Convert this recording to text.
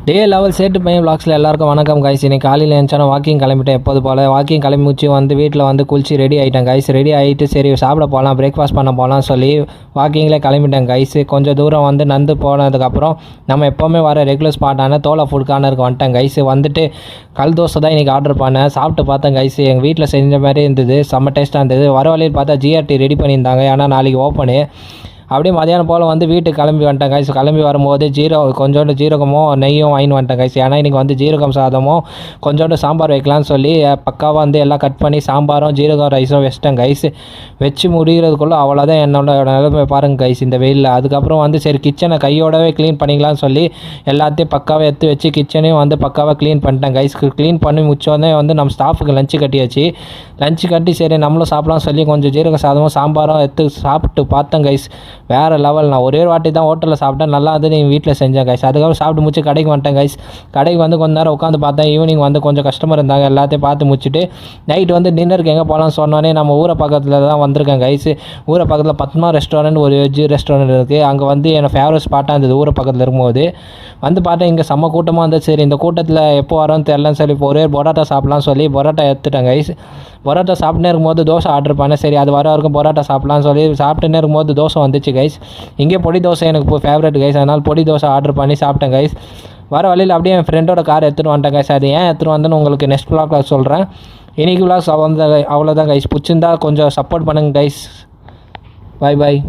டே level சேட்டு பையன் விளாக்ஸில் எல்லாருக்கும் வணக்கம் கைஸ். இன்னைக்கு காலையில் எழுந்தாலும் வாக்கிங் கிளம்பிட்டேன். எப்போது போல் வாக்கிங் கிளம்பி முடிச்சு வந்து வீட்டில் வந்து குளிச்சு ரெடி ஆகிட்டேன் கைஸ். ரெடி ஆகிட்டு சரி சாப்பிட போகலாம், பிரேக்ஃபாஸ்ட் பண்ண போகலாம் சொல்லி வாக்கிங்கில் கிளம்பிட்டேன் கைஸ். கொஞ்சம் தூரம் வந்து நந்து போனதுக்கப்புறம் நம்ம எப்போவுமே வர ரெகுலர் ஸ்பாட்டான தோலை ஃபுட் கார்னருக்கு வந்துட்டேன் கைஸ். வந்துட்டு கல் தோசை தான் இன்றைக்கி ஆர்டர் பண்ணேன். சாப்பிட்டு பார்த்தேன் கைஸ். எங்கள் வீட்டில் செஞ்ச மாதிரி இருந்தது, செம்ம டேஸ்ட்டாக இருந்தது. வர வழியில் பார்த்தா ஜிஆர்டி ரெடி பண்ணியிருந்தாங்க, ஏன்னா நாளைக்கு ஓப்பனு. அப்படியே மதியானம் போல் வந்து வீட்டுக்கு கிளம்பி வந்துட்டேன் கைஸ். கிளம்பி வரும்போது கொஞ்சோண்டு ஜீரகமும் நெய்யும் வாங்கிட்டு வந்துட்டேன் கைஸ். ஏன்னா இன்றைக்கி வந்து ஜீரகம் சாதமும் கொஞ்சோண்டு சாம்பார் வைக்கலான்னு சொல்லி பக்காவாக வந்து எல்லாம் கட் பண்ணி சாம்பாரும் ஜீரகம் ரைஸும் வச்சிட்டேன் கைஸ். வச்சு முடிகிறதுக்குள்ளே அவ்வளோதான் என்னோட நிலைமை பாருங்கள் கைஸ் இந்த வெயிலில். அதுக்கப்புறம் வந்து சரி கிச்சனை கையோடவே க்ளீன் பண்ணிக்கலாம்னு சொல்லி எல்லாத்தையும் பக்காவாக எடுத்து வச்சு கிச்சனையும் வந்து பக்காவாக க்ளீன் பண்ணிட்டேன் கைஸ். க்ளீன் பண்ணி முடிச்சோடனே வந்து நம்ம ஸ்டாஃபுக்கு லஞ்சு கட்டியாச்சு. லஞ்சு கட்டி சரி நம்மளும் சாப்பிடலாம் சொல்லி கொஞ்சம் ஜீரக சாதமும் சாம்பாரும் எடுத்து சாப்பிட்டு பார்த்தேன் கைஸ். வேறு லெவல். நான் ஒரே வாட்டி தான் ஹோட்டலில் சாப்பிட்டேன், நல்லா வந்து நீ வீட்டில் செஞ்சேன் கைஸ். அதுக்கப்புறம் சாப்பிட்டு முடிச்சு கடைக்கு வந்துட்டேன் கைஸ். கடைக்கு வந்து கொஞ்ச நேரம் உட்காந்து பார்த்தேன். ஈவினிங் வந்து கொஞ்சம் கஸ்டமர் இருந்தாங்க, எல்லாத்தையும் பார்த்து முடிச்சுட்டு நைட் வந்து டின்னருக்கு எங்கே போகலான்னு சொன்னோன்னே நம்ம ஊரை பக்கத்தில் தான் வந்திருக்கேன் கைஸ். ஊரை பக்கத்தில் பத்மா ரெஸ்டாரண்ட் ஒரு வெஜ் ரெஸ்டாரண்ட் இருக்குது. அங்கே வந்து என்னோட ஃபேவரட் ஸ்பாட்டாக இருந்தது ஊரை பக்கத்தில் இருக்கும்போது. வந்து பார்த்தேன் இங்கே செம்ம கூட்டமாக இருந்தது. சரி இந்த கூட்டத்தில் எப்போ வரோன்னு தெரிலன்னு சொல்லி ஒரே பரோட்டா சாப்பிட்லான்னு சொல்லி பரோட்டா எடுத்துட்டேன் கைஸ். பரோட்டா சாப்பிட்டுனே இருக்கும்போது தோசை ஆர்டர் பண்ணேன். சரி அது வர வரைக்கும் பரோட்டா சாப்பிட்லான்னு சொல்லி சாப்பிட்டுனே இருக்கும்போது தோசை வந்துச்சு கைஸ். இங்கே பொடி தோசை எனக்கு இப்போ ஃபேவரட் கைஸ், அதனால் பொடி தோசை ஆர்டர் பண்ணி சாப்பிட்டேன் கைஸ். வர வழியில் அப்படியே என் ஃப்ரெண்டோட கார் எடுத்துகிட்டு வந்துட்டேன் கைஸ். அது ஏன் எடுத்துகிட்டு வந்தேன்னு உங்களுக்கு நெக்ஸ்ட் விளாகில் சொல்கிறேன். இன்றைக்கி விளாக்ஸ் அவ்வளோதான் கைஸ். பிடிச்சிருந்தா கொஞ்சம் சப்போர்ட் பண்ணுங்கள் கைஸ். பாய் பாய்.